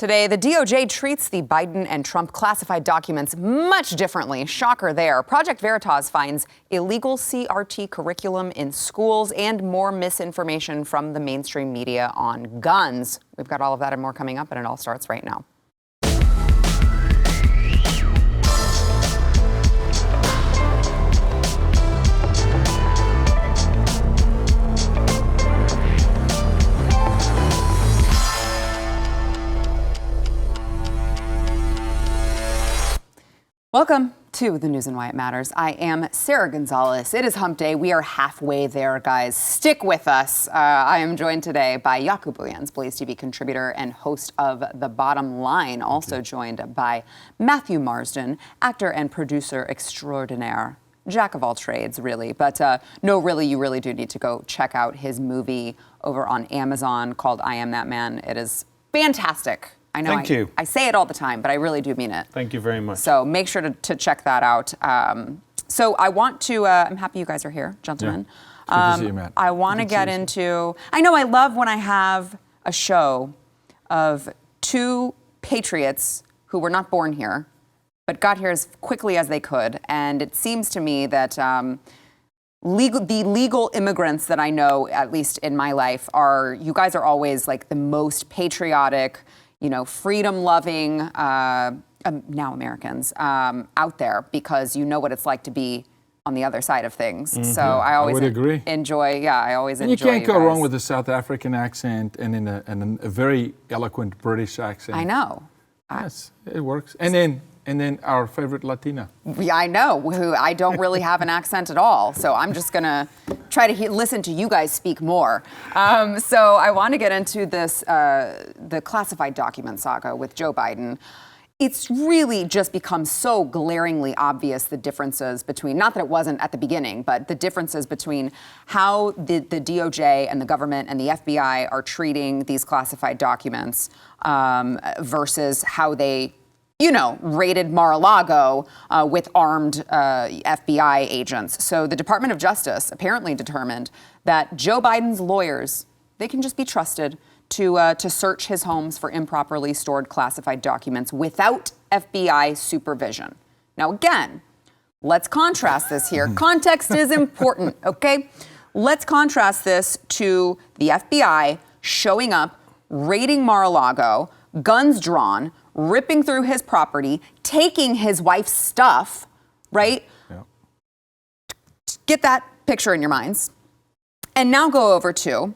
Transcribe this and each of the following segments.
Today, the DOJ treats the Biden and Trump classified documents much differently. Shocker there. Project Veritas finds illegal CRT curriculum in schools and more misinformation from the mainstream media on guns. We've got all of that and more coming up, and it all starts right now. Welcome to the news and why it matters. I am Sara Gonzales. It is hump day. We are halfway there, guys. Stick with us. I am joined today by Jaco Booyens, BlazeTV contributor and host of The Bottom Line. Also joined by Matthew Marsden, actor and producer extraordinaire. Jack of all trades, really. But no, really, you really do need to go check out his movie over on Amazon called I Am That Man. It is fantastic. I know. Thank you. I say it all the time, but I really do mean it. Thank you very much. So make sure to check that out. So I want to, I'm happy you guys are here, gentlemen. Yeah. Good to see you, Matt. I want to get into, I know I love when I have a show of two patriots who were not born here, but got here as quickly as they could. And it seems to me that the legal immigrants that I know, at least in my life, you guys are always like the most patriotic, freedom-loving, now Americans out there, because you know what it's like to be on the other side of things. Mm-hmm. So I always enjoy. I always enjoy. And you can't go wrong with a South African accent and in a very eloquent British accent. I know. Yes, it works. And then our favorite Latina. Yeah, I know. Who I don't really have an accent at all. So I'm just going to try to listen to you guys speak more. So I want to get into this, the classified document saga with Joe Biden. It's really just become so glaringly obvious, the differences between, not that it wasn't at the beginning, but the differences between how the DOJ and the government and the FBI are treating these classified documents versus how they raided Mar-a-Lago with armed FBI agents. So the Department of Justice apparently determined that Joe Biden's lawyers, they can just be trusted to search his homes for improperly stored classified documents without FBI supervision. Now, again, let's contrast this here. Context is important, okay? Let's contrast this to the FBI showing up, raiding Mar-a-Lago, guns drawn, ripping through his property, taking his wife's stuff, right? Yeah. Get that picture in your minds. And now go over to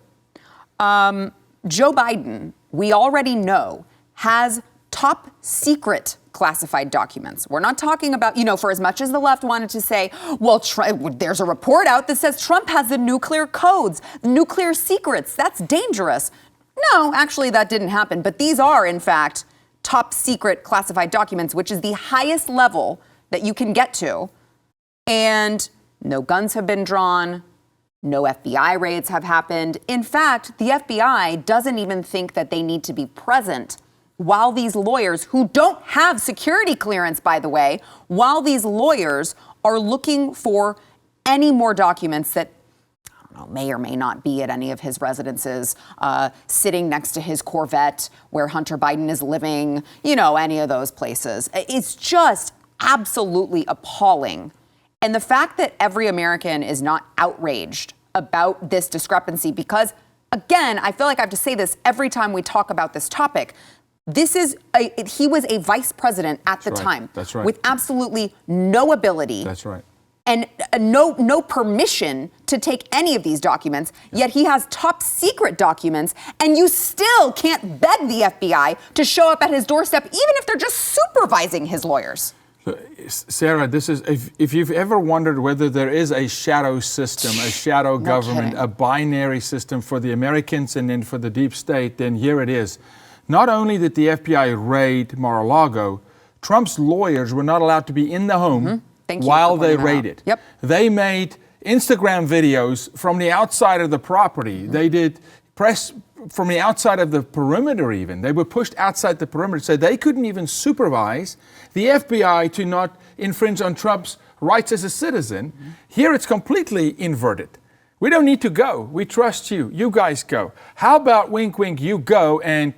Joe Biden, we already know, has top secret classified documents. We're not talking about, for as much as the left wanted to say, well, there's a report out that says Trump has the nuclear codes, the nuclear secrets. That's dangerous. No, actually, that didn't happen. But these are, in fact, top secret classified documents, which is the highest level that you can get to. And no guns have been drawn. No FBI raids have happened. In fact, the FBI doesn't even think that they need to be present while these lawyers, who don't have security clearance, by the way, while these lawyers are looking for any more documents that may or may not be at any of his residences, sitting next to his Corvette where Hunter Biden is living, any of those places. It's just absolutely appalling. And the fact that every American is not outraged about this discrepancy, because, again, I feel like I have to say this every time we talk about this topic. He was a vice president at the time. That's right. With absolutely no ability. That's right. And no permission to take any of these documents, yet he has top secret documents, and you still can't beg the FBI to show up at his doorstep, even if they're just supervising his lawyers. Sarah, this is, if you've ever wondered whether there is a shadow system, a shadow government, a binary system for the Americans and then for the deep state, then here it is. Not only did the FBI raid Mar-a-Lago, Trump's lawyers were not allowed to be in the home while they raided. Yep. They made Instagram videos from the outside of the property. They did press from the outside of the perimeter even. They were pushed outside the perimeter, so they couldn't even supervise the FBI to not infringe on Trump's rights as a citizen. Here it's completely inverted. We don't need to go. We trust you. You guys go. How about wink, wink, you go and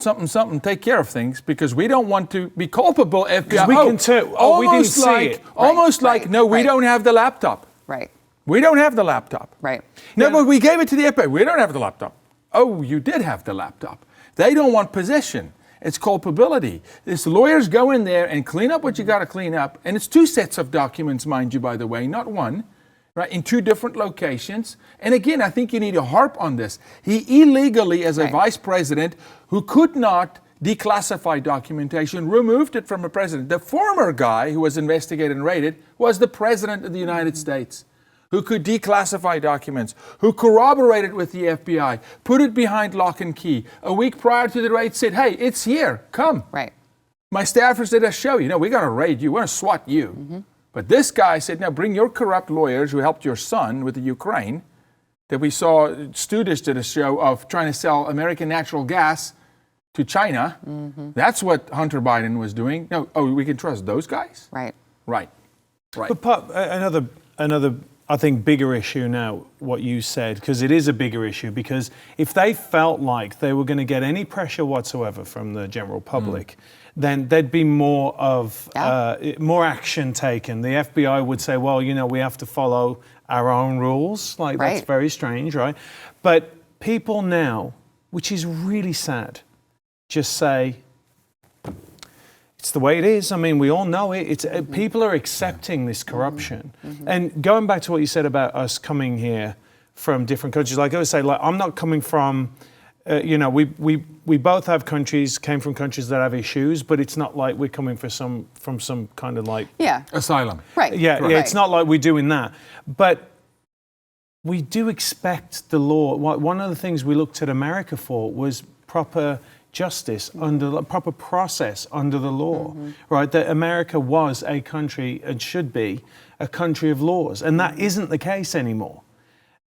something, take care of things because we don't want to be culpable FBI. We can too. Oh, we didn't see it. Almost like, no, we don't have the laptop. Right. We don't have the laptop. Right. No, but we gave it to the FBI. We don't have the laptop. Oh, you did have the laptop. They don't want possession. It's culpability. These lawyers go in there and clean up what you got to clean up. And it's 2 sets of documents, mind you, by the way, not one. Right, in 2 different locations. And again, I think you need to harp on this. He illegally, as a vice president who could not declassify documentation, removed it from a president. The former guy who was investigated and raided was the president of the United States, who could declassify documents, who corroborated with the FBI, put it behind lock and key. A week prior to the raid said, hey, it's here, come. Right. My staffers did a show, we're going to raid you, we're going to SWAT you. But this guy said, now bring your corrupt lawyers who helped your son with the Ukraine, that we saw Studish did a show of trying to sell American natural gas to China. That's what Hunter Biden was doing. No, we can trust those guys? Right. Right. But another, I think, bigger issue now, what you said, because it is a bigger issue, because if they felt like they were going to get any pressure whatsoever from the general public, then there'd be more action taken. The FBI would say, well, we have to follow our own rules. That's very strange, right? But people now, which is really sad, just say, it's the way it is. I mean, we all know it. People are accepting this corruption. And going back to what you said about us coming here from different countries, like I would say, I'm not coming from, we both have came from countries that have issues, but it's not like we're coming from some kind of asylum. Right. Yeah, it's not like we're doing that. But we do expect the law. One of the things we looked at America for was proper justice proper process under the law, right? That America was a country and should be a country of laws, and that isn't the case anymore.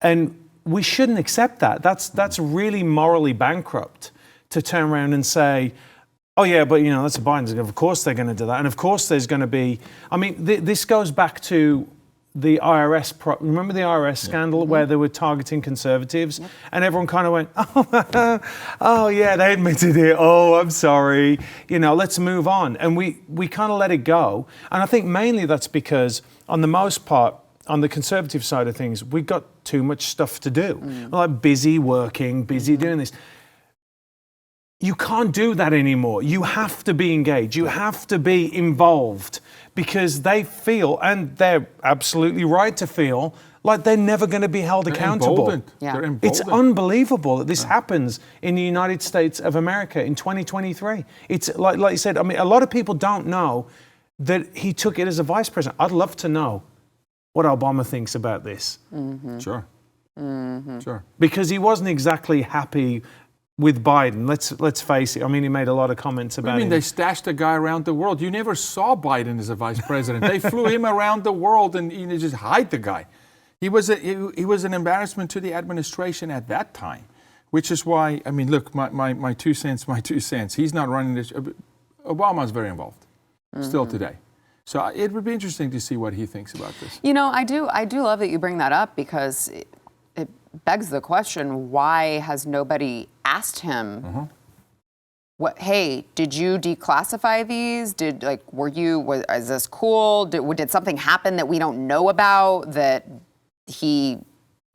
And we shouldn't accept that. That's really morally bankrupt to turn around and say, oh yeah, but that's a Biden. Of course they're going to do that, and of course there's going to be. I mean, this goes back to the IRS. Remember the IRS scandal where they were targeting conservatives, and everyone kind of went, oh yeah, they admitted it. Oh, I'm sorry. Let's move on, and we kind of let it go. And I think mainly that's because, on the most part, on the conservative side of things, we got too much stuff to do. We're like busy working, busy doing this. You can't do that anymore. You have to be engaged. You have to be involved, because they feel, and they're absolutely right to feel, like they're never going to be held accountable. They're emboldened. It's unbelievable that this happens in the United States of America in 2023. It's like you said, I mean, a lot of people don't know that he took it as a vice president. I'd love to know what Obama thinks about this. Sure. Sure. Because he wasn't exactly happy with Biden. Let's face it. I mean, he made a lot of comments about him. They stashed a guy around the world. You never saw Biden as a vice president. They flew him around the world and just hide the guy. He was an embarrassment to the administration at that time, which is why, I mean, look, my 2 cents. He's not running this. Obama's very involved still today. So it would be interesting to see what he thinks about this. I do love that you bring that up, because it begs the question, why has nobody asked him, hey, did you declassify these? Is this cool? Did something happen that we don't know about, that he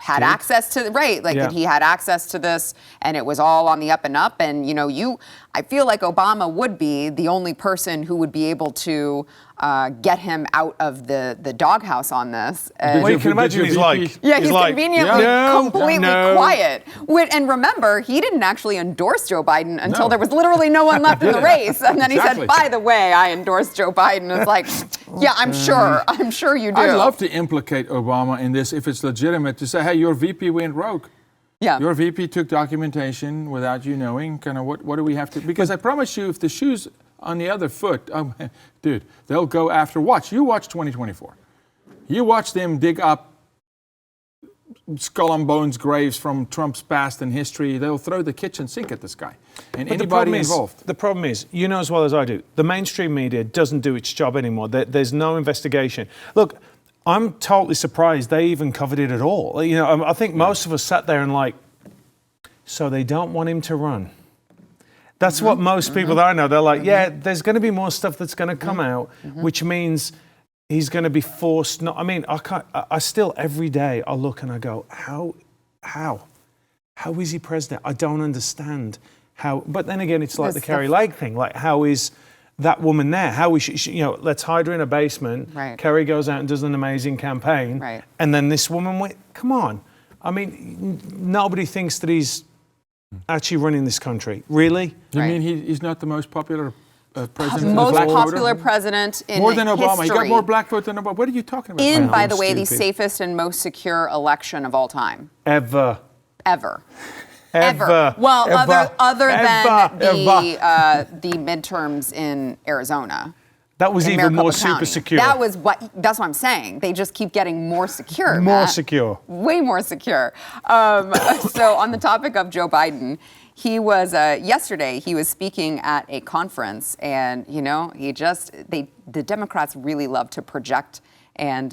had access to, that he had access to this and it was all on the up and up? And, I feel like Obama would be the only person who would be able to get him out of the doghouse on this. Well, you can imagine he's like... Yeah, he's conveniently completely quiet. And remember, he didn't actually endorse Joe Biden until there was literally no one left in the race. And then he said, by the way, I endorsed Joe Biden. It's like, yeah, I'm sure you do. I'd love to implicate Obama in this if it's legitimate, to say, hey, your VP went rogue. Yeah. Your VP took documentation without you knowing. Kind of what do we have to... Because I promise you, if the shoe's on the other foot, dude, they'll go after... You watch 2024. You watch them dig up skull and bones graves from Trump's past and history. They'll throw the kitchen sink at this guy and anybody involved. The problem is, you know as well as I do, the mainstream media doesn't do its job anymore. There's no investigation. Look, I'm totally surprised they even covered it at all. I think most of us sat there and so they don't want him to run. That's what most people that I know, they're like, yeah, there's going to be more stuff that's going to come out, which means he's going to be forced. I mean, I still, every day, I look and I go, how is he president? I don't understand how. But then again, it's like the Kerry Lake thing. Like, how is that woman there? How is she, you know, let's hide her in a basement. Right. Kerry goes out and does an amazing campaign. Right. And then this woman, come on. I mean, nobody thinks that he's actually running this country. Really? You mean he's not the most popular president? Most popular president in more than Obama. history. He got more black vote than Obama. What are you talking about? In, by I'm the way, the stupid. safest and most secure election of all time. Ever. Ever. Ever. Well, Ever. other than Ever. the midterms in Arizona. That was in even more Maricopa super County. secure. That's what I'm saying. They just keep getting more secure. More Matt. secure. Way more secure. So on the topic of Joe Biden, he was yesterday. He was speaking at a conference, and you know, the Democrats really love to project and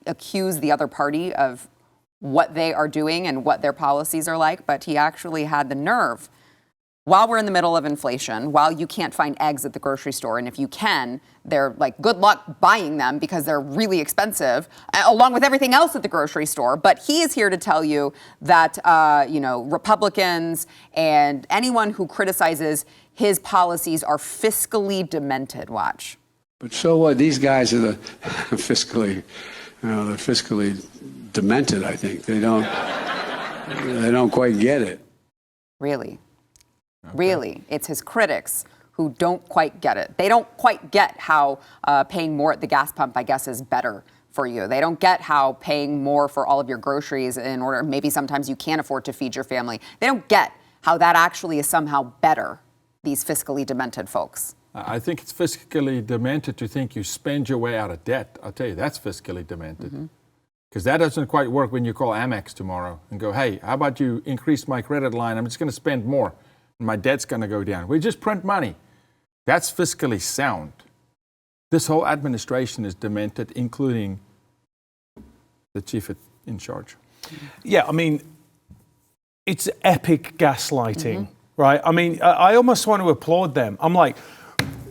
accuse the other party of what they are doing and what their policies are like. But he actually had the nerve, while we're in the middle of inflation, while you can't find eggs at the grocery store, and if you can, they're like, good luck buying them because they're really expensive, along with everything else at the grocery store. But he is here to tell you that, Republicans and anyone who criticizes his policies are fiscally demented. Watch. But so what? These guys are the fiscally, they're fiscally demented, I think. They don't quite get it. Really? Okay. Really, it's his critics who don't quite get it. They don't quite get how paying more at the gas pump, I guess, is better for you. They don't get how paying more for all of your groceries in order, maybe sometimes you can't afford to feed your family. They don't get how that actually is somehow better, these fiscally demented folks. I think it's fiscally demented to think you spend your way out of debt. I'll tell you, that's fiscally demented. Because that doesn't quite work when you call Amex tomorrow and go, hey, how about you increase my credit line? I'm just going to spend more. My debt's going to go down. We just print money. That's fiscally sound. This whole administration is demented, including the chief in charge. Yeah, I mean, it's epic gaslighting, right? I mean, I almost want to applaud them. I'm like,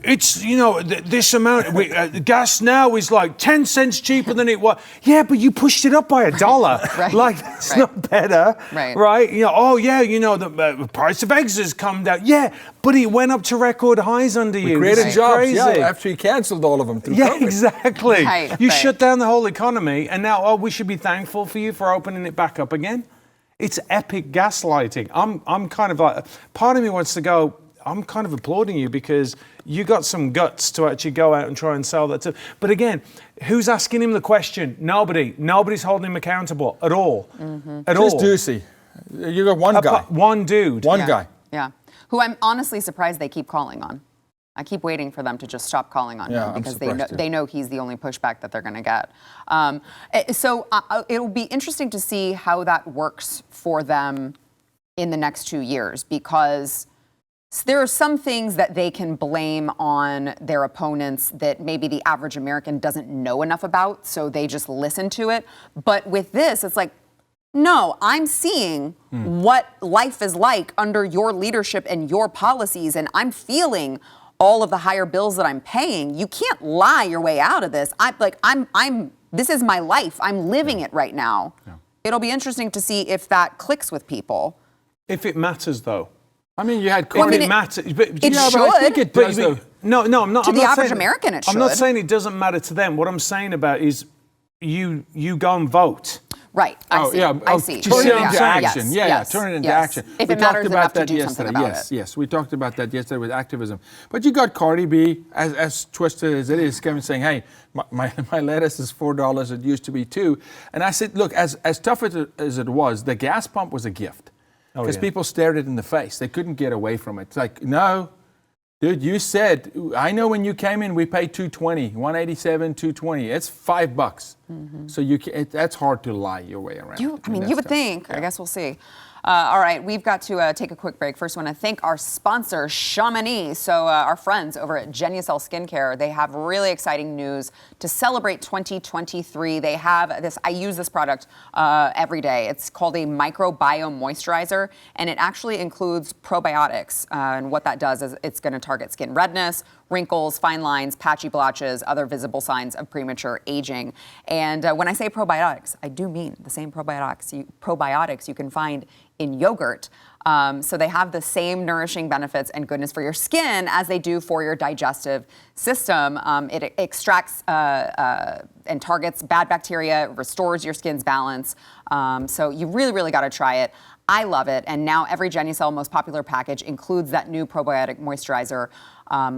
it's, this amount, gas now is like 10 cents cheaper than it was. Yeah, but you pushed it up by $1. Right. Like, it's not better, right? The price of eggs has come down. Yeah, but it went up to record highs under you. We created jobs, crazy. after you canceled all of them through COVID. Exactly. You Right. shut down the whole economy, and now, we should be thankful for you for opening it back up again. It's epic gaslighting. I'm kind of like, part of me wants to go, I'm kind of applauding you because you got some guts to actually go out and try and sell that too. But again, who's asking him the question? Nobody. Nobody's holding him accountable at all. At all. Just Ducey. You got one guy. One dude. One guy. Yeah. Who I'm honestly surprised they keep calling on. I keep waiting for them to just stop calling on him because they know he's the only pushback that they're going to get. So it'll be interesting to see how that works for them in the next 2 years, because there are some things that they can blame on their opponents that maybe the average American doesn't know enough about, so they just listen to it. But with this, it's like, no, I'm seeing what life is like under your leadership and your policies, and I'm feeling all of the higher bills that I'm paying. You can't lie your way out of this. This is my life. I'm living it right now. Yeah. It'll be interesting to see if that clicks with people. If it matters, though. I mean, you had COVID. It matters. It But should. I think it does, though. No, I'm not. To I'm the not average saying, American, it should. I'm not saying it doesn't matter to them. What I'm saying about is you go and vote. Right. I see. I see. Turn it into action. Yes. Turn it into Yes. action. If we it matters talked enough about to that do yesterday. something about it. Yes, we talked about that yesterday with activism. But you got Cardi B, as twisted as it is, coming saying, hey, my lettuce is $4, it used to be $2. And I said, look, as tough as it was, the gas pump was a gift. Because people stared it in the face. They couldn't get away from it. It's like, no, dude, you said, I know when you came in, we paid $2.20, $1.87, $2.20. It's $5. So that's hard to lie your way around. You would think. I guess we'll see. All right, we've got to take a quick break. First, I want to thank our sponsor, Chamonix. So our friends over at Genucel Skincare, they have really exciting news to celebrate 2023. They have this, I use this product every day. It's called a microbiome moisturizer, and it actually includes probiotics. And what that does is it's going to target skin redness, wrinkles, fine lines, patchy blotches, other visible signs of premature aging. And when I say probiotics, I do mean the same probiotics you can find in yogurt. So they have the same nourishing benefits and goodness for your skin as they do for your digestive system. It extracts and targets bad bacteria, restores your skin's balance. So you really got to try it. I love it. And now every Genucel most popular package includes that new probiotic moisturizer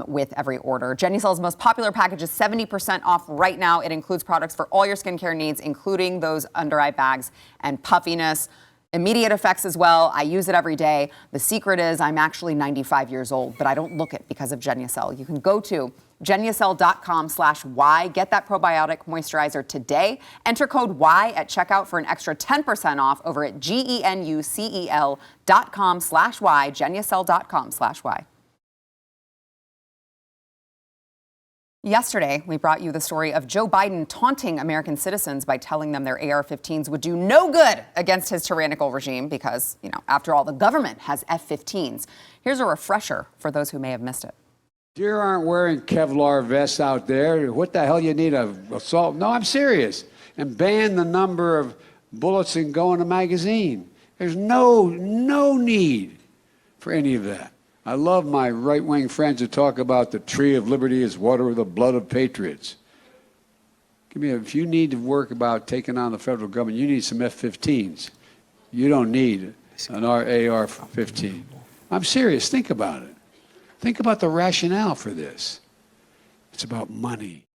with every order. Genucel's most popular package is 70% off right now. It includes products for all your skincare needs, including those under-eye bags and puffiness. Immediate effects as well. I use it every day. The secret is I'm actually 95 years old, but I don't look it because of Genucel. You can go to Genucel.com/Y. Get that probiotic moisturizer today. Enter code Y at checkout for an extra 10% off over at GENUCEL.com/Y. Genucel.com/Y. Yesterday, we brought you the story of Joe Biden taunting American citizens by telling them their AR-15s would do no good against his tyrannical regime because, after all, the government has F-15s. Here's a refresher for those who may have missed it. You aren't wearing Kevlar vests out there. What the hell you need assault? No, I'm serious. And ban the number of bullets that go in a magazine. There's no need for any of that. I love my right-wing friends who talk about the tree of liberty is water with the blood of patriots. If you need to work about taking on the federal government, you need some F-15s. You don't need an AR-15. I'm serious. Think about it. Think about the rationale for this. It's about money.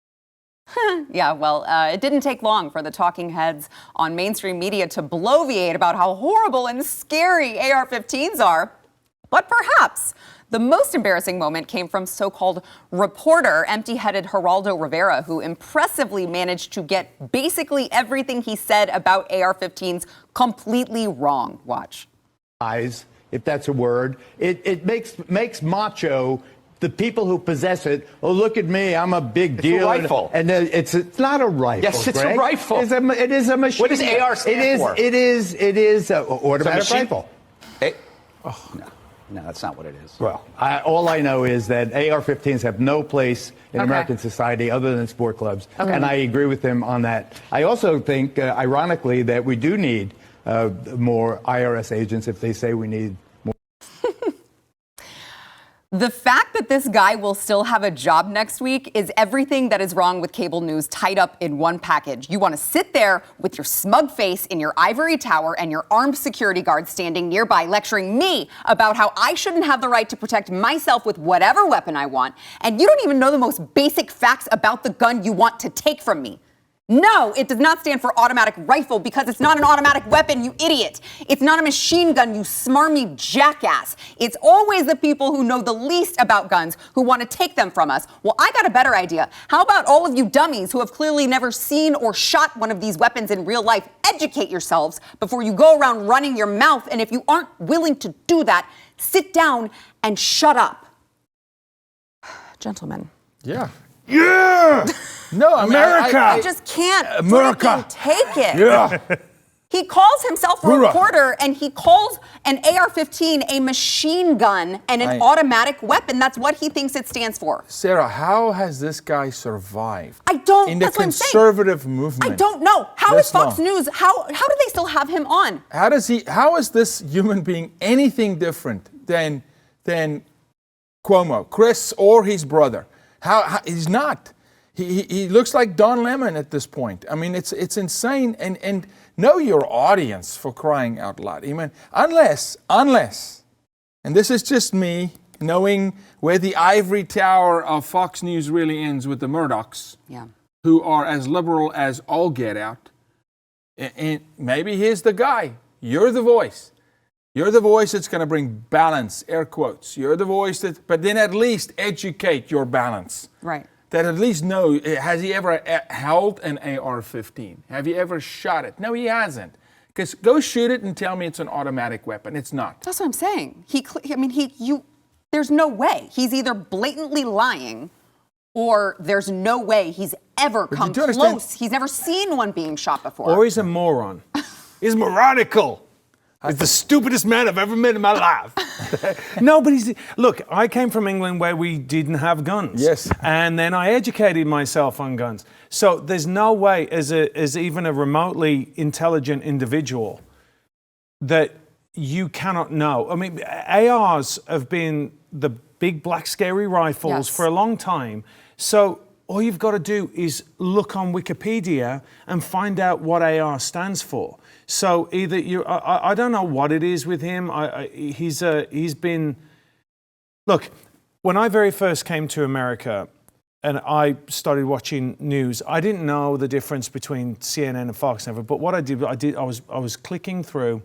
Yeah, well, it didn't take long for the talking heads on mainstream media to bloviate about how horrible and scary AR-15s are. But perhaps the most embarrassing moment came from so-called reporter, empty-headed Geraldo Rivera, who impressively managed to get basically everything he said about AR-15s completely wrong. Watch. If that's a word, it makes macho the people who possess it. Oh, look at me, I'm a big deal. It's a rifle. And it's not a rifle. Yes, it's Greg. a rifle. It is a machine. What does AR stand for? It is an automatic rifle. No, that's not what it is. Well, all I know is that AR-15s have no place in American society other than sport clubs. Okay. And I agree with him on that. I also think, ironically, that we do need more IRS agents if they say we need more. The fact that this guy will still have a job next week is everything that is wrong with cable news tied up in one package. You want to sit there with your smug face in your ivory tower and your armed security guards standing nearby lecturing me about how I shouldn't have the right to protect myself with whatever weapon I want, and you don't even know the most basic facts about the gun you want to take from me. No, it does not stand for automatic rifle because it's not an automatic weapon, you idiot. It's not a machine gun, you smarmy jackass. It's always the people who know the least about guns who want to take them from us. Well, I got a better idea. How about all of you dummies who have clearly never seen or shot one of these weapons in real life? Educate yourselves before you go around running your mouth. And if you aren't willing to do that, sit down and shut up. Gentlemen. Yeah. Yeah! No, America! I just can't America! Take it. Yeah! He calls himself a reporter, and he calls an AR-15 a machine gun and an automatic weapon. That's what he thinks it stands for. Sarah, how has this guy survived? I don't. In the that's what I'm saying. Conservative movement. I don't know. How is Fox News? How do they still have him on? How is this human being anything different than Cuomo, Chris, or his brother? How he's not. He looks like Don Lemon at this point. I mean, it's insane. And know your audience, for crying out loud. I mean, unless, and this is just me knowing where the ivory tower of Fox News really ends with the Murdochs, who are as liberal as all get out. And maybe here's the guy. You're the voice. You're the voice that's going to bring balance, air quotes. You're the voice but then at least educate your balance. Right. That at least know, has he ever held an AR-15? Have you ever shot it? No, he hasn't. Because go shoot it and tell me it's an automatic weapon. It's not. That's what I'm saying. There's no way. He's either blatantly lying or there's no way he's ever come close. He's never seen one being shot before. Or he's a moron. He's moronical. He's the stupidest man I've ever met in my life. No, but look, I came from England where we didn't have guns. Yes. And then I educated myself on guns. So there's no way, as even a remotely intelligent individual, that you cannot know. I mean, ARs have been the big black scary rifles for a long time. So all you've got to do is look on Wikipedia and find out what AR stands for. So either I don't know what it is with him. He's been. Look, when I very first came to America, and I started watching news, I didn't know the difference between CNN and Fox and everything. But what I was clicking through,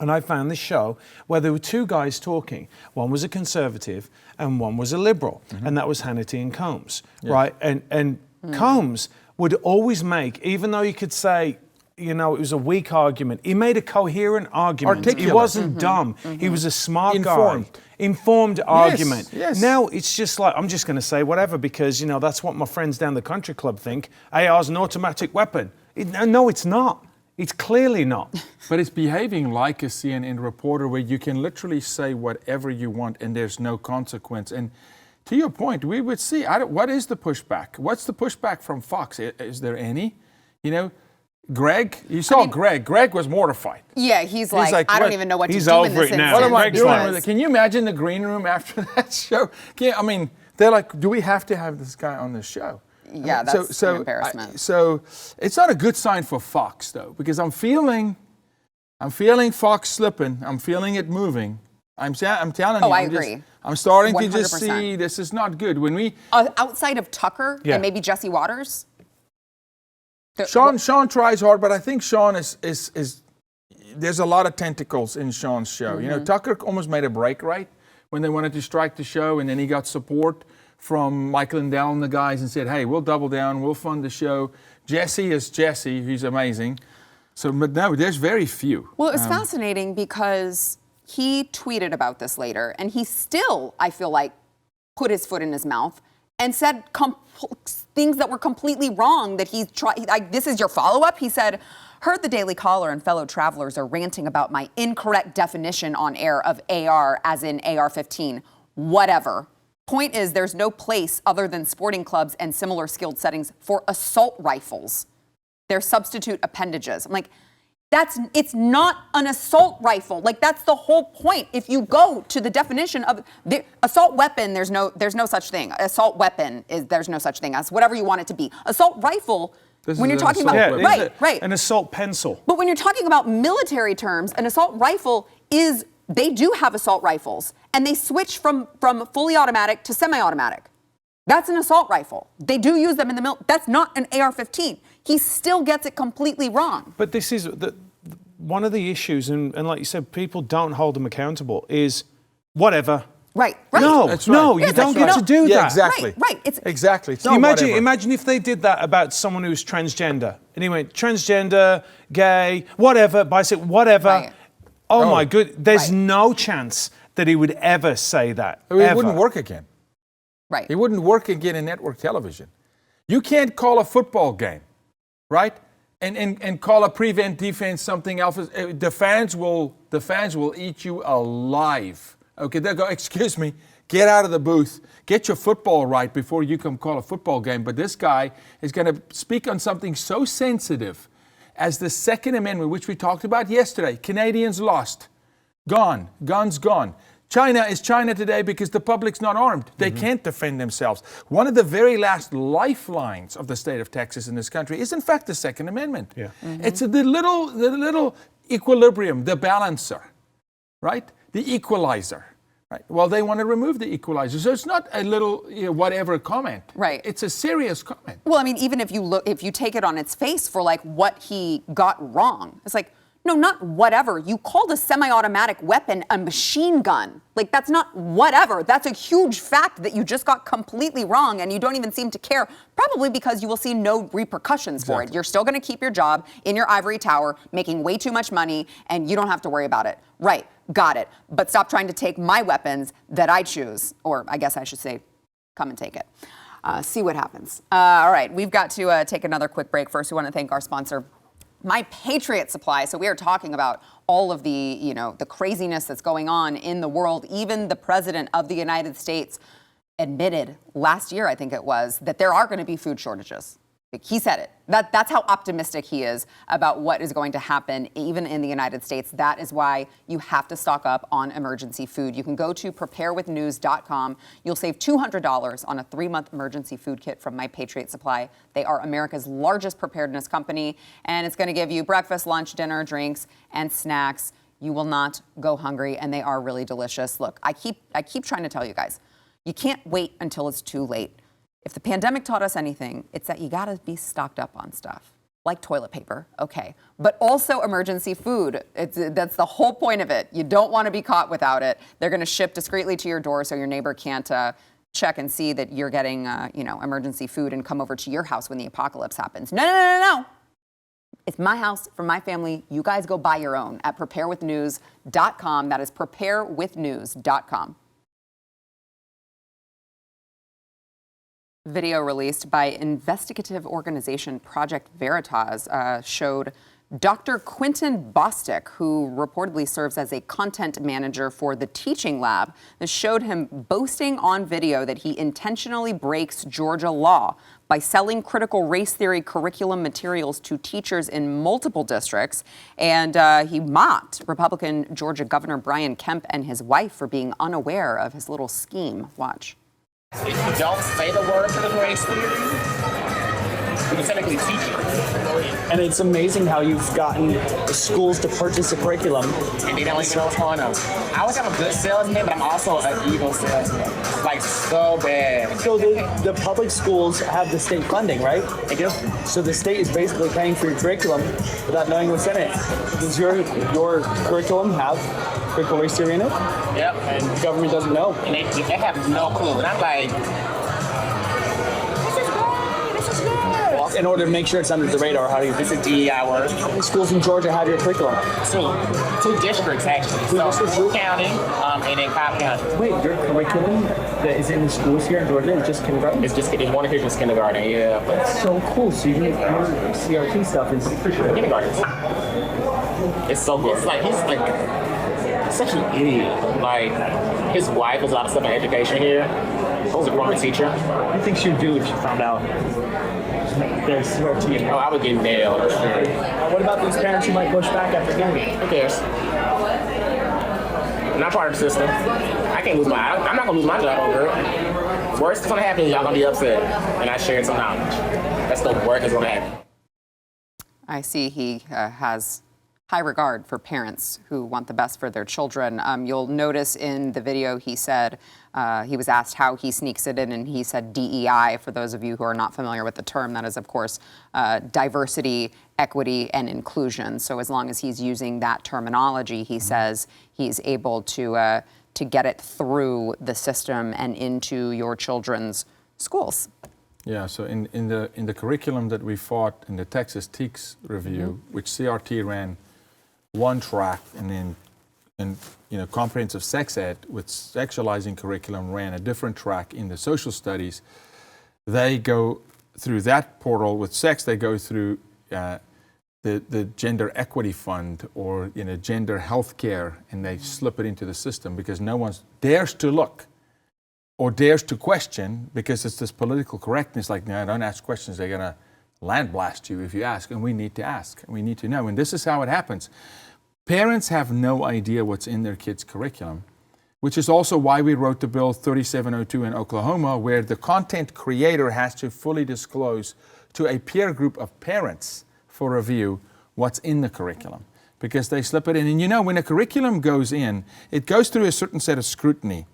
and I found this show where there were two guys talking. One was a conservative and one was a liberal, and that was Hannity and Combs, right? And Combs would always make, even though you could say, you know, it was a weak argument, he made a coherent argument. Articulate. He wasn't dumb. He was a smart Informed. guy. Informed argument. Yes. Now it's just like, I'm just going to say whatever because, you know, that's what my friends down the country club think. AR's an automatic weapon. No, it's not. It's clearly not. But it's behaving like a CNN reporter where you can literally say whatever you want and there's no consequence. And to your point, we would see, what is the pushback? What's the pushback from Fox? Is there any? You know, Greg, you saw Greg. Greg was mortified. Yeah, he's like I don't even know what to do in this it now. What am I instance. doing with it? Can you imagine the green room after that show? I mean, they're like, do we have to have this guy on the show? Yeah, that's an embarrassment. So it's not a good sign for Fox, though, because I'm feeling Fox slipping. I'm feeling it moving. I'm telling you. I agree. I'm starting to 100%. just see this is not good. When we outside of Tucker and maybe Jesse Waters. Sean tries hard, but I think Sean is there's a lot of tentacles in Sean's show. You know, Tucker almost made a break, right? When they wanted to strike the show, and then he got support from Mike Lindell and the guys and said, hey, we'll double down, we'll fund the show. Jesse is Jesse, he's amazing. So, but no, there's very few. Well, it was fascinating because he tweeted about this later, and he still, I feel like, put his foot in his mouth and said things that were completely wrong that he's tried. Like, this is your follow-up? He said, heard the Daily Caller and fellow travelers are ranting about my incorrect definition on air of AR as in AR-15. Whatever. Point is, there's no place other than sporting clubs and similar skilled settings for assault rifles. They're substitute appendages. I'm like, it's not an assault rifle. Like, that's the whole point. If you go to the definition of the assault weapon, there's no such thing. Assault weapon there's no such thing as whatever you want it to be. Assault rifle, when you're talking about right. An assault pencil. But when you're talking about military terms, an assault rifle they do have assault rifles, and they switch from fully automatic to semi-automatic. That's an assault rifle. They do use them in the military. That's not an AR-15. He still gets it completely wrong. But this is one of the issues, and like you said, people don't hold them accountable, is whatever. Right. No, that's right. no, you don't get to do that. Yeah, exactly. Right. Exactly. It's not whatever. Imagine if they did that about someone who's transgender. And he went, transgender, gay, whatever, bisexual, whatever. Right. Oh my good, there's no chance that he would ever say that. It wouldn't work again. Right. It wouldn't work again in network television. You can't call a football game, right? And call a prevent defense something else. The fans will eat you alive. Okay, they'll go, excuse me, get out of the booth, get your football right before you come call a football game. But this guy is going to speak on something so sensitive as the Second Amendment, which we talked about yesterday. Canadians lost. Gone. Guns gone. China is China today because the public's not armed. They can't defend themselves. One of the very last lifelines of the state of Texas in this country is, in fact, the Second Amendment. Yeah. It's the little equilibrium, the balancer, right? The equalizer. Right. Well, they want to remove the equalizer. So it's not a little whatever comment. Right. It's a serious comment. Well, I mean, even if you take it on its face for like what he got wrong, it's like, No, not whatever. You called a semi-automatic weapon a machine gun. Like, that's not whatever. That's a huge fact that you just got completely wrong, and you don't even seem to care, probably because you will see no repercussions for it. You're still going to keep your job in your ivory tower, making way too much money, and you don't have to worry about it. Right, got it. But stop trying to take my weapons that I choose, or I guess I should say, come and take it. See what happens. All right, we've got to take another quick break. First, we want to thank our sponsor, My Patriot Supply. So we are talking about all of the, the craziness that's going on in the world. Even the president of the United States admitted last year, I think it was, that there are going to be food shortages. He said it. That's how optimistic he is about what is going to happen, even in the United States. That is why you have to stock up on emergency food. You can go to preparewithnews.com. You'll save $200 on a 3-month emergency food kit from My Patriot Supply. They are America's largest preparedness company, and it's going to give you breakfast, lunch, dinner, drinks, and snacks. You will not go hungry, and they are really delicious. Look, I keep trying to tell you guys, you can't wait until it's too late. If the pandemic taught us anything, it's that you gotta be stocked up on stuff, like toilet paper, okay, but also emergency food. That's the whole point of it. You don't wanna be caught without it. They're gonna ship discreetly to your door so your neighbor can't check and see that you're getting, emergency food and come over to your house when the apocalypse happens. No. It's my house for my family. You guys go buy your own at preparewithnews.com. That is preparewithnews.com. Video released by investigative organization Project Veritas showed Dr. Quintin Bostic, who reportedly serves as a content manager for the teaching lab. This showed him boasting on video that he intentionally breaks Georgia law by selling critical race theory curriculum materials to teachers in multiple districts. And he mocked Republican Georgia Governor Brian Kemp and his wife for being unaware of his little scheme. Watch. If you don't say the word for the race theory, you can technically teach it. And it's amazing how you've gotten schools to purchase a curriculum. And they don't even know what's going on. I always have a good salesman, but I'm also an evil salesman. Like, so bad. So the public schools have the state funding, right? They do. So the state is basically paying for your curriculum without knowing what's in it. Does your curriculum have critical race theory in it? Yep. And the government doesn't know. And they have no clue. And I'm like, this is good. In order to make sure it's under the radar, how do you? This is DEI work. How many schools in Georgia have your curriculum? Two districts, actually. So, Drew County and then Cobb County. Wait, your curriculum that is in the schools here in Georgia is just kindergarten? It's just getting one here just kindergarten, yeah. That's so cool. So your CRT stuff is Kindergarten. It's so good. It's like, he's like such an idiot. Like, his wife is out of stuff in education here. I was a growing teacher. What do you think she would do if she found out there's CRT? Oh, I would get nailed, for sure. What about these parents who might push back after getting it? Who cares? I'm not part of the system. I'm not gonna lose my job over it. Worst that's gonna happen is y'all gonna be upset. And I shared some knowledge. That's the worst that's gonna happen. I see he has high regard for parents who want the best for their children. You'll notice in the video he said, he was asked how he sneaks it in, and he said DEI. For those of you who are not familiar with the term, that is, of course, diversity, equity, and inclusion. So as long as he's using that terminology, he says he's able to get it through the system and into your children's schools. Yeah, so in the curriculum that we fought in the Texas TEACS review, which CRT ran one track, and then comprehensive sex ed with sexualizing curriculum ran a different track in the social studies. They go through that portal with sex. They go through the Gender Equity Fund or gender health care, and they slip it into the system because no one dares to look or dares to question, because it's this political correctness, like, no, don't ask questions, they're gonna land blast you if you ask, and we need to ask, and we need to know, and this is how it happens. Parents have no idea what's in their kids' curriculum, which is also why we wrote the bill 3702 in Oklahoma, where the content creator has to fully disclose to a peer group of parents for review what's in the curriculum, because they slip it in. And when a curriculum goes in, it goes through a certain set of scrutiny.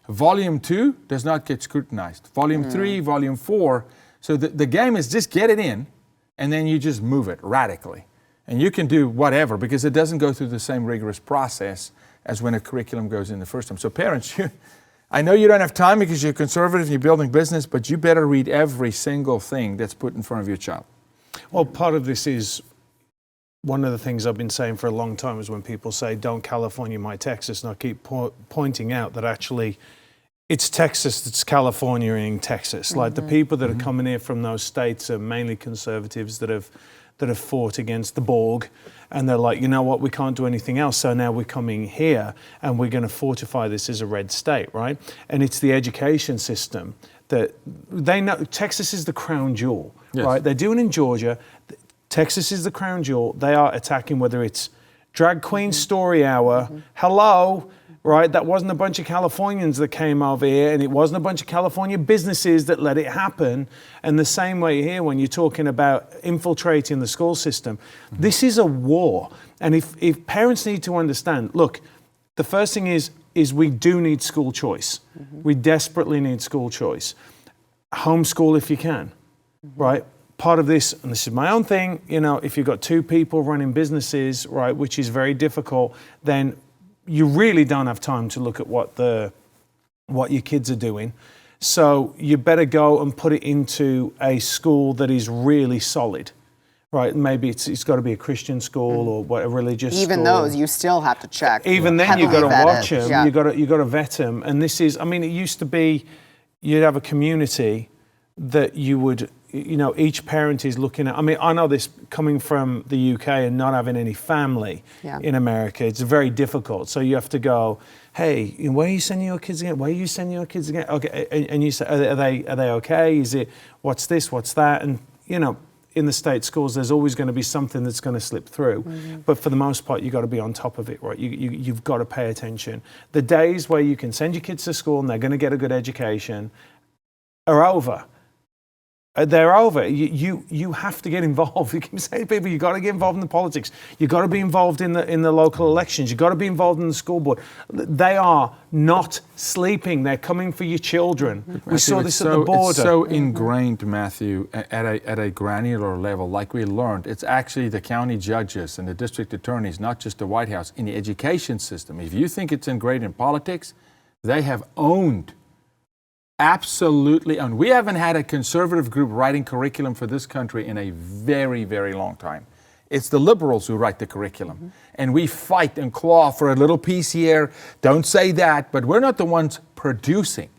Volume 2 does not get scrutinized. Volume 3, Volume 4. So the game is just get it in, and then you just move it radically. And you can do whatever because it doesn't go through the same rigorous process as when a curriculum goes in the first time. So parents, I know you don't have time because you're conservative and you're building business, but you better read every single thing that's put in front of your child. Well, part of this is one of the things I've been saying for a long time is when people say, don't California my Texas, and I keep pointing out that actually it's Texas that's California-ing Texas. Like the people that are coming here from those states are mainly conservatives that have fought against the Borg, and they're like, you know what, we can't do anything else, so now we're coming here and we're going to fortify this as a red state, right? And it's the education system that they know. Texas is the crown jewel, right? They're doing in Georgia. Texas is the crown jewel. They are attacking whether it's drag queen story hour, hello, right? That wasn't a bunch of Californians that came over here, and it wasn't a bunch of California businesses that let it happen. And the same way here, when you're talking about infiltrating the school system, this is a war. And if parents need to understand, look, the first thing is we do need school choice. We desperately need school choice. Homeschool if you can, right? Part of this, and this is my own thing, you know, if you've got two people running businesses, right, which is very difficult, then you really don't have time to look at what your kids are doing. So you better go and put it into a school that is really solid, right? Maybe it's got to be a Christian school or what, a religious school. Even those, you still have to check. Even then, you've got to watch them. Yeah. You got to vet them. And this is, I mean, it used to be, you'd have a community that you would, you know, each parent is looking at. I mean, I know this coming from the UK and not having any family in America. It's very difficult. So you have to go, hey, where are you sending your kids again? Where are you sending your kids again? Okay, and you say, are they okay? Is it what's this? What's that? And you know, in the state schools, there's always going to be something that's going to slip through. But for the most part, you've got to be on top of it, right? You've got to pay attention. The days where you can send your kids to school and they're going to get a good education are over. They're over. You have to get involved. You keep saying to people, you've got to get involved in the politics. You've got to be involved in the local elections. You've got to be involved in the school board. They are not sleeping. They're coming for your children. We saw this at the border. It's so ingrained, Matthew, at a granular level. Like we learned, it's actually the county judges and the district attorneys, not just the White House, in the education system. If you think it's ingrained in politics, they have owned. Absolutely. And we haven't had a conservative group writing curriculum for this country in a very, very long time. It's the liberals who write the curriculum. And we fight and claw for a little piece here. Don't say that. But we're not the ones producing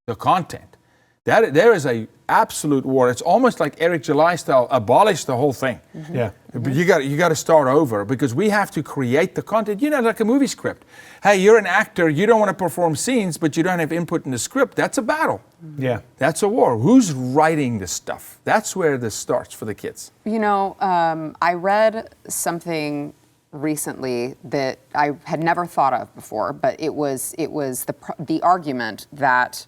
the content. There is a absolute war. It's almost like Eric July style, abolish the whole thing. Yeah. But you got to start over because we have to create the content. You know, like a movie script. Hey, you're an actor. You don't want to perform scenes, but you don't have input in the script. That's a battle. Yeah. That's a war. Who's writing this stuff? That's where this starts for the kids. You know, I read something recently that I had never thought of before, but it was the argument that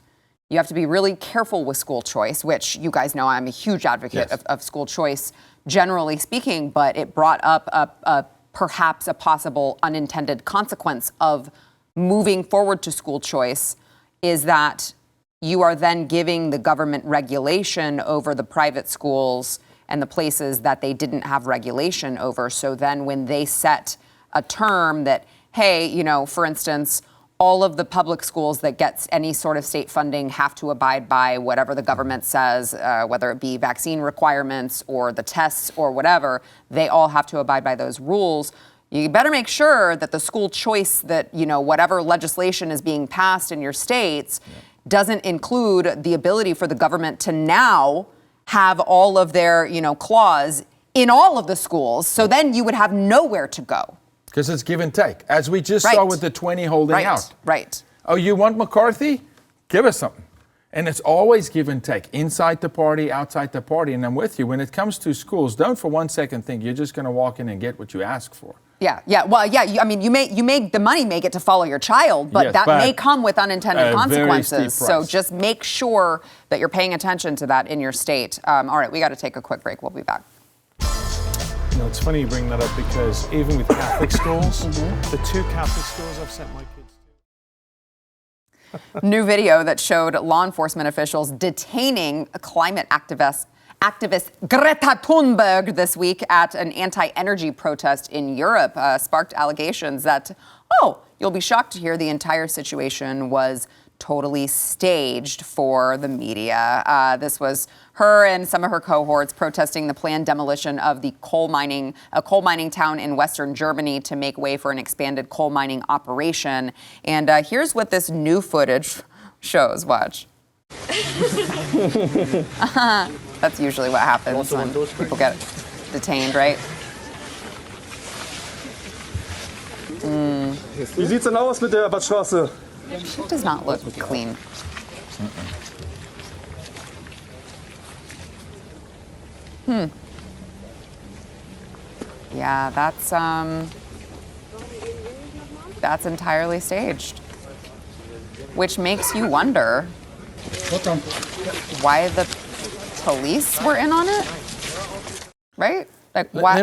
you have to be really careful with school choice, which you guys know I'm a huge advocate of school choice, generally speaking, but it brought up perhaps a possible unintended consequence of moving forward to school choice is that you are then giving the government regulation over the private schools and the places that they didn't have regulation over. So then when they set a term that, hey, you know, for instance, all of the public schools that gets any sort of state funding have to abide by whatever the government says, whether it be vaccine requirements or the tests or whatever, they all have to abide by those rules. You better make sure that the school choice that, you know, whatever legislation is being passed in your states doesn't include the ability for the government to now have all of their, you know, clause in all of the schools. So then you would have nowhere to go. Because it's give and take, as we just saw with the 20 holding out. Right. Oh, you want McCarthy? Give us something. And it's always give and take, inside the party, outside the party. And I'm with you. When it comes to schools, don't for one second think you're just going to walk in and get what you ask for. Yeah. Well, yeah. I mean, you make the money make it to follow your child, but that may come with unintended consequences. So just make sure that you're paying attention to that in your state. All right, we got to take a quick break. We'll be back. You know, it's funny you bring that up because even with Catholic schools, the two Catholic schools I've sent my kids to. New video that showed law enforcement officials detaining climate activists activist Greta Thunberg this week at an anti-energy protest in Europe sparked allegations that, you'll be shocked to hear the entire situation was totally staged for the media. This was her and some of her cohorts protesting the planned demolition of a coal mining town in Western Germany to make way for an expanded coal mining operation. And here's what this new footage shows. Watch. That's usually what happens when people get detained, right? Wie sieht's denn aus mit der Badstraße? She does not look clean. Yeah, that's entirely staged. Which makes you wonder why the police were in on it? Right? Like why?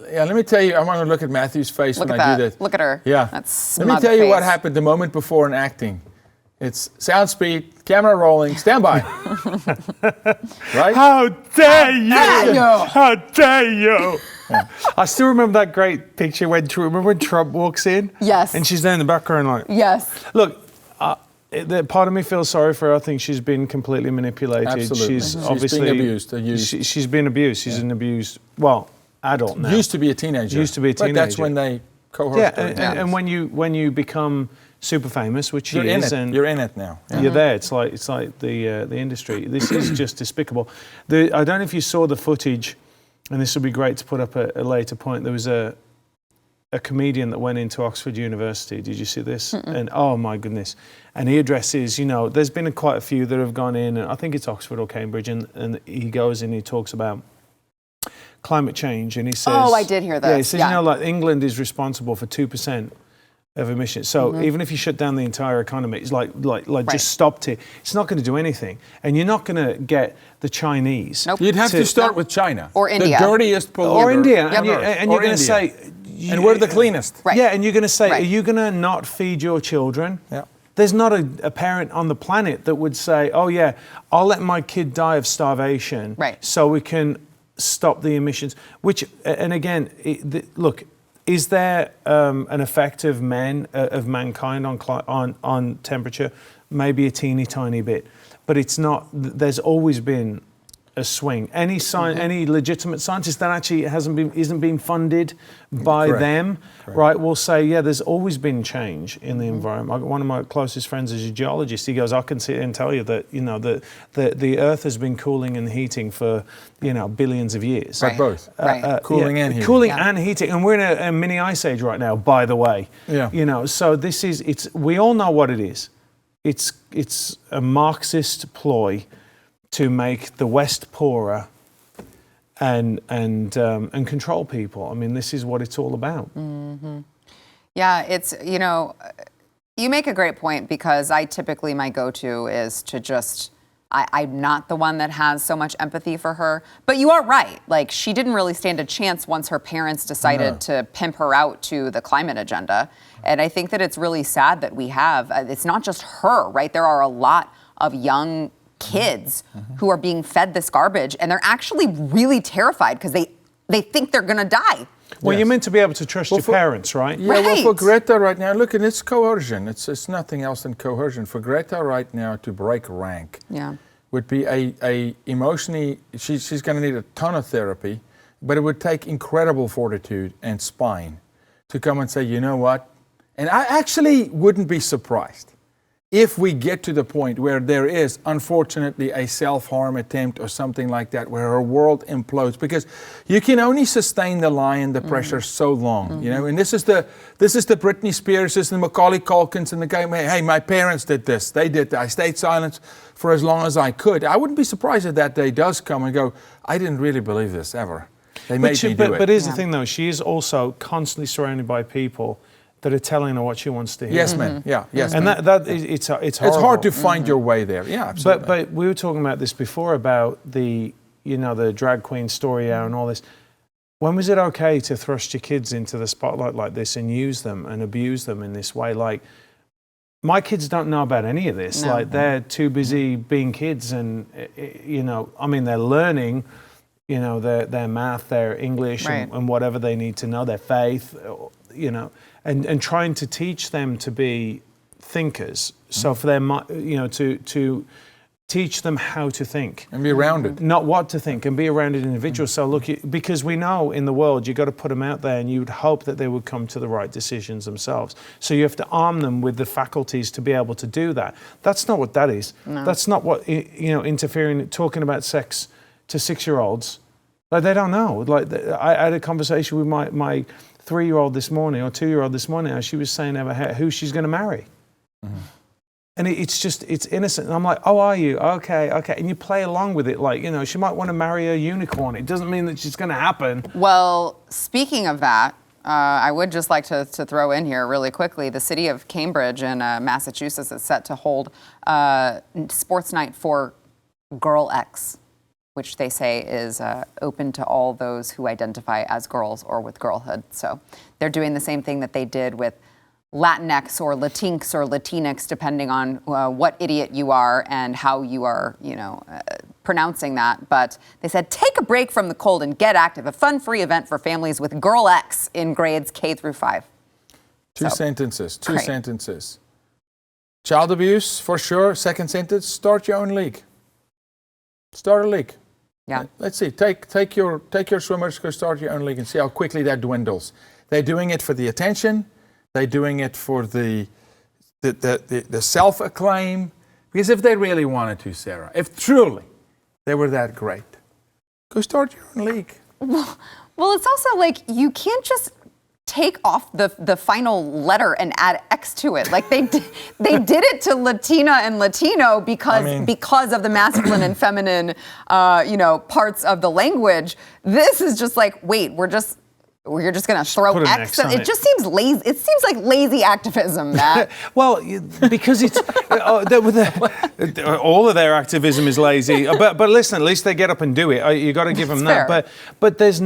Let me tell you, I want to look at Matthew's face Look when at I that. do that. Look at her. Yeah. That Let smug me tell you what face. happened the moment before in acting. It's sound speed, camera rolling, stand by. Right? How dare you! dare you! How dare you! I still remember that great picture when Trump walks in? Yes. And she's there in the background like... Yes. Look, part of me feels sorry for her. I think she's been completely manipulated. Absolutely. She's She's obviously... being abused. Used. She's been abused. She's an abused... Well, adult now. Used to be a teenager. Used to be a teenager. But that's when they cohort. Yeah, and when you become super famous, which You're he in is, it. and You're in it now. Yeah. you're there. It's like the industry. This is just despicable. I don't know if you saw the footage, and this would be great to put up at a later point. There was a comedian that went into Oxford University. Did you see this? And oh my goodness! And he addresses, there's been quite a few that have gone in, and I think it's Oxford or Cambridge, and he goes and he talks about climate change, and he says, Oh, I did hear that. Yeah, he says, like England is responsible for 2% of emissions. So even if you shut down the entire economy, it's like just stopped it. It's not going to do anything, and you're not going to get the Chinese. Nope. You'd have to start with China. Or India. The dirtiest polluter. Or India, on and, Earth. and Or you're going to India. say, and we're the cleanest. Right. yeah, and you're going to say, Right. are you going to not feed your children? Yeah. There's not a parent on the planet that would say, oh yeah, I'll let my kid die of starvation Right. so we can stop the emissions. Which, and again, look, is there an effect of mankind on temperature? Maybe a teeny tiny bit, but it's not. There's always been a swing. Any legitimate scientist that actually isn't being funded by Correct. them, Correct. right, will say, yeah, there's always been change in the environment. One of my closest friends is a geologist. He goes, I can sit and tell you that the Earth has been cooling and heating for billions of years. But both. Right. Cooling and heating. Cooling and heating, and we're in a mini ice age right now, by the way. Yeah. So we all know what it is. It's a Marxist ploy to make the West poorer and control people. I mean, this is what it's all about. Yeah, it's, you make a great point, because I typically, my go-to is to just, I'm not the one that has so much empathy for her. But you are right. Like, she didn't really stand a chance once her parents decided to pimp her out to the climate agenda. And I think that it's really sad that we have, it's not just her, right? There are a lot of young kids who are being fed this garbage, and they're actually really terrified because they think they're going to die. Well, you're meant to be able to trust your parents, right? Yeah, well, for Right. Greta right now, look, and it's coercion. It's nothing else than coercion. For Greta right now to break rank would be a emotionally, she's going to need a ton of therapy, but it would take incredible fortitude and spine to come and say, you know what? And I actually wouldn't be surprised if we get to the point where there is, unfortunately, a self-harm attempt or something like that, where her world implodes, because you can only sustain the lie and the pressure so long, And this is the Britney Spears, this is the Macaulay Culkins, and the guy, hey, my parents did this, they did that. I stayed silent for as long as I could. I wouldn't be surprised if that day does come and go, I didn't really believe this ever. They made me do it. But here's the thing, though, she is also constantly surrounded by people that are telling her what she wants to hear. Yes, ma'am. Yeah, yes, and ma'am. it's horrible. It's hard to find your way there. Yeah, absolutely. But we were talking about this before about the drag queen story hour and all this. When was it okay to thrust your kids into the spotlight like this and use them and abuse them in this way? Like, my kids don't know about any of this. No. Like, they're too busy being kids, and I mean, they're learning, their math, their English, Right. and whatever they need to know, their faith, and trying to teach them to be thinkers. So for them, to teach them how to think. And be rounded. Not what to think, and be a rounded individual. So look, because we know in the world, you've got to put them out there, and you would hope that they would come to the right decisions themselves. So you have to arm them with the faculties to be able to do that. That's not what that is. No. That's not what, interfering, talking about sex to 6-year-olds. Like, they don't know. Like, I had a conversation with my 3-year-old this morning, or 2-year-old this morning, and she was saying about who she's going to marry. Mm-hmm. And it's innocent. And I'm like, oh, are you? Okay. And you play along with it. Like, she might want to marry a unicorn. It doesn't mean that it's going to happen. Well, speaking of that, I would just like to throw in here really quickly, the city of Cambridge in Massachusetts is set to hold sports night for Girl X, which they say is open to all those who identify as girls or with girlhood. So they're doing the same thing that they did with Latinx or Latinx or Latinx, depending on what idiot you are and how you are, pronouncing that. But they said, take a break from the cold and get active. A fun, free event for families with Girl X in grades K through 5. Two sentences. Child abuse, for sure. Second sentence, start your own league. Start a league. Yeah. Let's see. Take your swimmers, go start your own league and see how quickly that dwindles. They're doing it for the attention. They're doing it for the self-acclaim. Because if they really wanted to, Sarah, if truly they were that great, go start your own league. Well, it's also like, you can't just take off the final letter and add X to it. Like, they did it to Latina and Latino because of the masculine and feminine, parts of the language. This is just like, wait, you're just going to throw X. It just seems lazy. It seems like lazy activism, Matt. Well, because it's all of their activism is lazy. But listen, at least they get up and do it. You got to give them that. Fair. But there's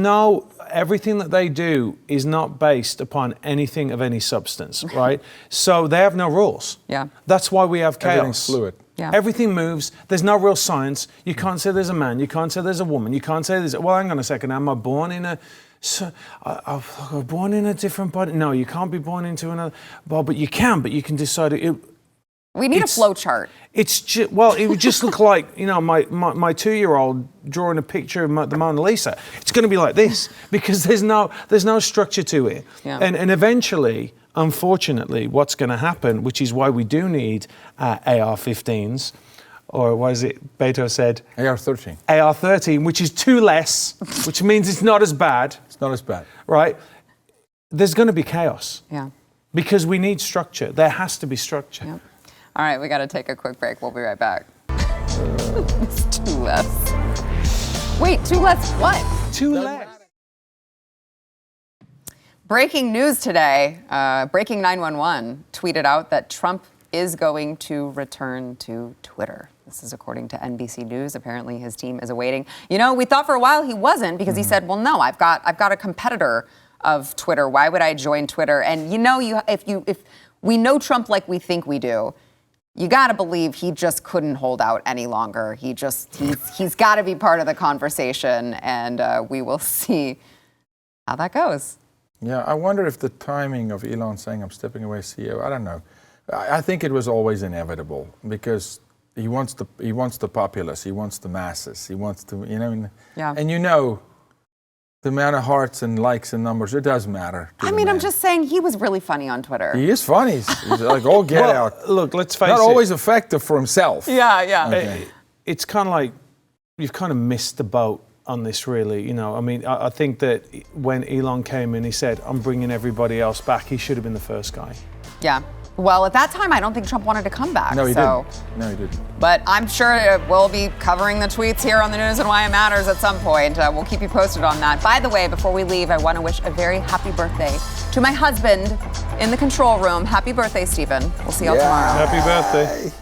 everything that they do is not based upon anything of any substance, right? So they have no rules. Yeah. That's why we have chaos. Everything's fluid. Yeah. Everything moves. There's no real science. You can't say there's a man. You can't say there's a woman. You can't say there's. Well, hang on a second. Am I born in a? So, I'm born in a different body. No, you can't be born into another. Well, but you can decide it. We need a flow chart. It would just look like, my 2-year-old drawing a picture of the Mona Lisa. It's going to be like this because there's no structure to it. Yeah. And eventually, unfortunately, what's going to happen, which is why we do need AR-15s, or what is it Beto said? AR-13. AR-13, which is 2 less, which means it's not as bad. It's not as bad. Right? There's going to be chaos. Yeah. Because we need structure. There has to be structure. Yep. All right, we got to take a quick break. We'll be right back. It's 2 less. Wait, 2 less what? 2 less. Breaking news today. Breaking 911 tweeted out that Trump is going to return to Twitter. This is according to NBC News. Apparently his team is awaiting. We thought for a while he wasn't because he said, well, no, I've got a competitor of Twitter. Why would I join Twitter? And if we know Trump like we think we do, you got to believe he just couldn't hold out any longer. He's got to be part of the conversation, and we will see how that goes. Yeah, I wonder if the timing of Elon saying I'm stepping away as CEO, I don't know. I think it was always inevitable because he wants the populace, he wants the masses, he wants to, Yeah. And the amount of hearts and likes and numbers, it does matter. I'm just saying he was really funny on Twitter. He is funny. He's like, oh, get out. Look, let's face it. Not always effective for himself. Yeah. Okay. It's kind of like you've kind of missed the boat on this, really. I think that when Elon came in, he said, I'm bringing everybody else back. He should have been the first guy. Yeah. Well, at that time, I don't think Trump wanted to come back. No, he didn't. But I'm sure we'll be covering the tweets here on the news and why it matters at some point. We'll keep you posted on that. By the way, before we leave, I want to wish a very happy birthday to my husband in the control room. Happy birthday, Stephen. We'll see y'all tomorrow. Happy birthday.